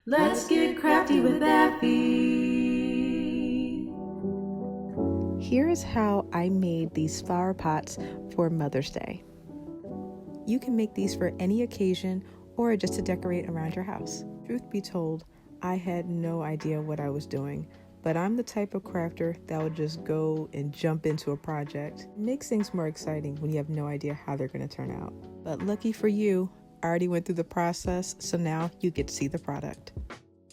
Let's get crafty with Effie. Here is how I made these flower pots for Mother's Day. You can make these for any occasion or just to decorate around your house. Truth be told, I had no idea what I was doing, but I'm the type of crafter that would just go and jump into a project. It makes things more exciting when you have no idea how they're going to turn out. But lucky for you, I already went through the process, so now you get to see the product.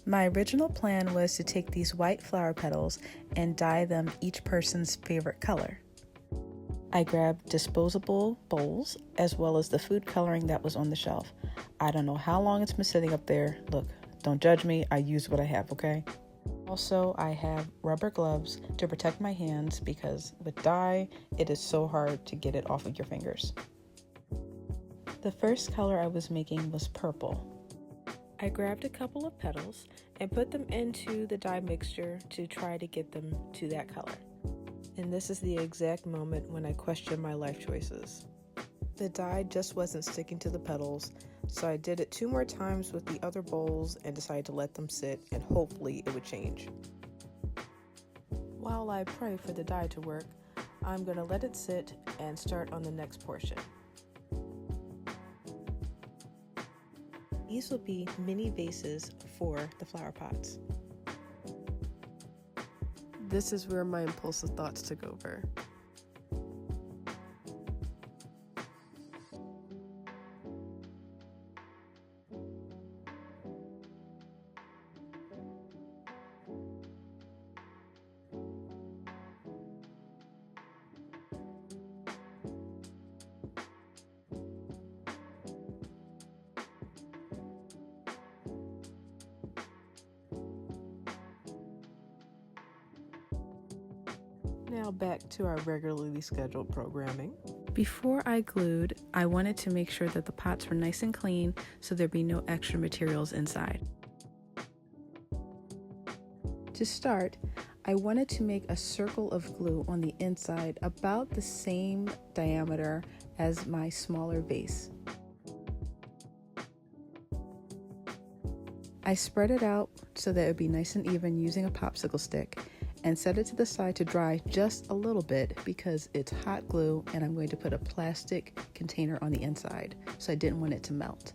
My original plan was to take these white flower petals and dye them each person's favorite color. I grabbed disposable bowls as well as the food coloring that was on the shelf. I don't know how long it's been sitting up there. Look, don't judge me. I use what I have, okay? Also, I have rubber gloves to protect my hands because with dye, it is so hard to get it off of your fingers. The first color I was making was purple. I grabbed a couple of petals and put them into the dye mixture to try to get them to that color. And this is the exact moment when I questioned my life choices. The dye just wasn't sticking to the petals, so I did it 2 more times with the other bowls and decided to let them sit and hopefully it would change. While I pray for the dye to work, I'm going to let it sit and start on the next portion. These will be mini vases for the flower pots. This is where my impulsive thoughts took over. Now back to our regularly scheduled programming. Before I glued, I wanted to make sure that the pots were nice and clean so there'd be no extra materials inside. To start, I wanted to make a circle of glue on the inside about the same diameter as my smaller vase. I spread it out so that it would be nice and even using a popsicle stick and set it to the side to dry just a little bit because it's hot glue and I'm going to put a plastic container on the inside, so I didn't want it to melt.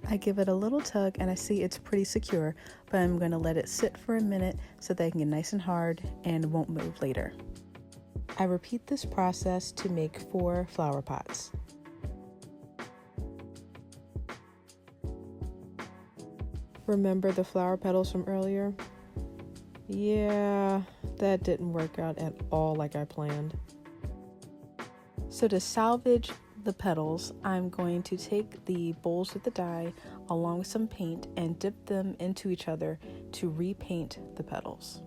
I give it a little tug and I see it's pretty secure, but I'm going to let it sit for a minute so that it can get nice and hard and won't move later. I repeat this process to make 4 flower pots. Remember the flower petals from earlier? Yeah, that didn't work out at all like I planned. So to salvage the petals, I'm going to take the bowls with the dye along with some paint and dip them into each other to repaint the petals.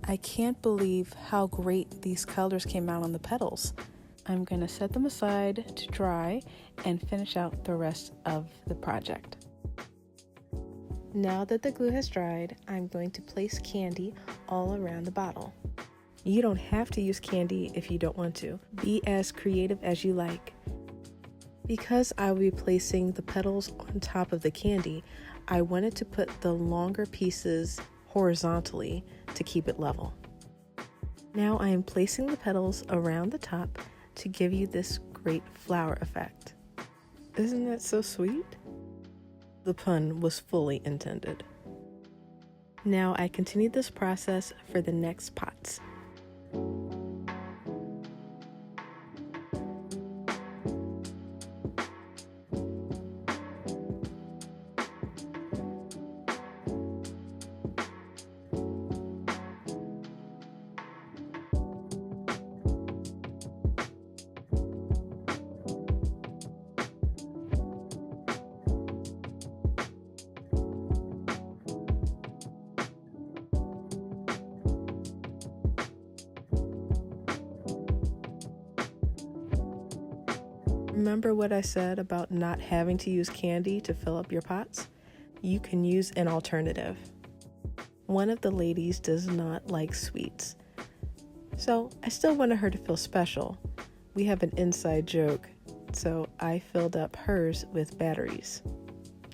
I can't believe how great these colors came out on the petals. I'm going to set them aside to dry and finish out the rest of the project. Now that the glue has dried, I'm going to place candy all around the bottle. You don't have to use candy if you don't want to. Be as creative as you like. Because I will be placing the petals on top of the candy, I wanted to put the longer pieces horizontally to keep it level. Now I am placing the petals around the top to give you this great flower effect. Isn't that so sweet? The pun was fully intended. Now I continue this process for the next pots. Remember what I said about not having to use candy to fill up your pots? You can use an alternative. One of the ladies does not like sweets, so I still wanted her to feel special. We have an inside joke, so I filled up hers with batteries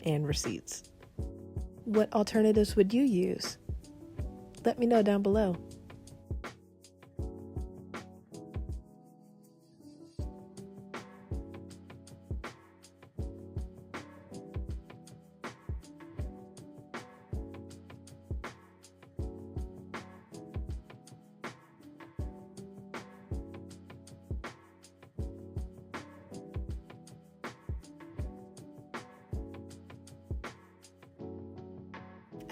and receipts. What alternatives would you use? Let me know down below.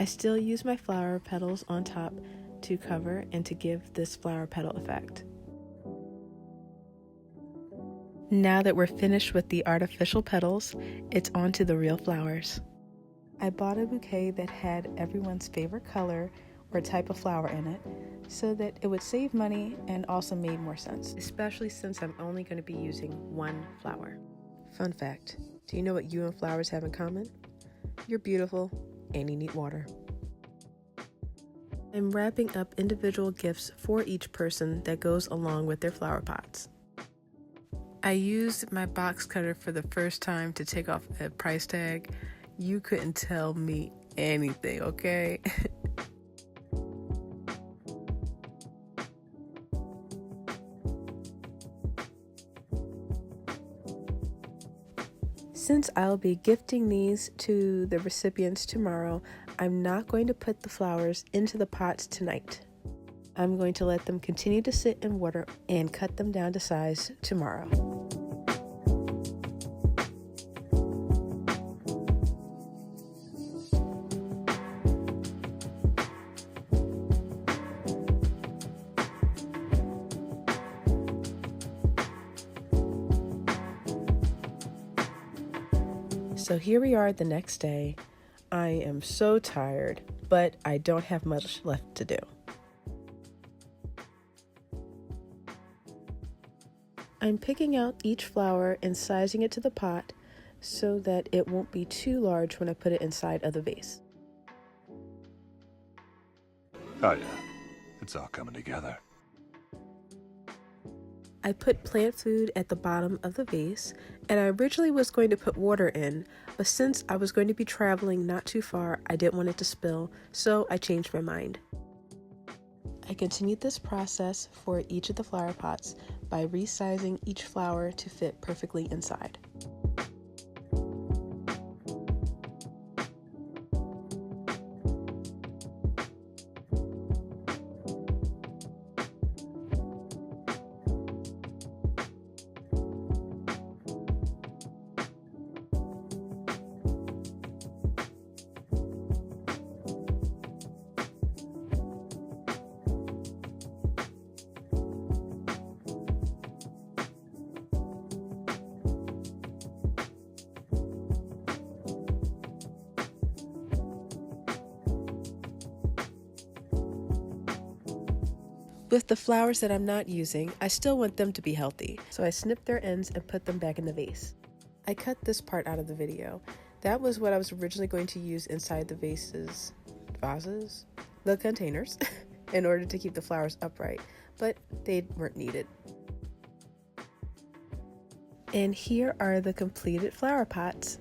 I still use my flower petals on top to cover and to give this flower petal effect. Now that we're finished with the artificial petals, it's on to the real flowers. I bought a bouquet that had everyone's favorite color or type of flower in it, so that it would save money and also made more sense, especially since I'm only going to be using one flower. Fun fact, do you know what you and flowers have in common? You're beautiful and you need water. I'm wrapping up individual gifts for each person that goes along with their flower pots. I used my box cutter for the first time to take off a price tag. You couldn't tell me anything, okay? Since I'll be gifting these to the recipients tomorrow, I'm not going to put the flowers into the pots tonight. I'm going to let them continue to sit in water and cut them down to size tomorrow. So here we are the next day. I am so tired, but I don't have much left to do. I'm picking out each flower and sizing it to the pot so that it won't be too large when I put it inside of the vase. Oh yeah, it's all coming together. I put plant food at the bottom of the vase, and I originally was going to put water in, but since I was going to be traveling not too far, I didn't want it to spill, so I changed my mind. I continued this process for each of the flower pots by resizing each flower to fit perfectly inside. With the flowers that I'm not using, I still want them to be healthy, so I snipped their ends and put them back in the vase. I cut this part out of the video. That was what I was originally going to use inside the vases, the containers, in order to keep the flowers upright, but they weren't needed. And here are the completed flower pots.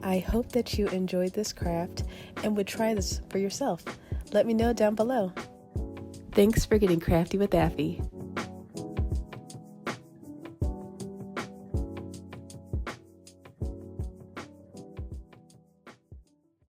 I hope that you enjoyed this craft and would try this for yourself. Let me know down below. Thanks for getting crafty with Affy.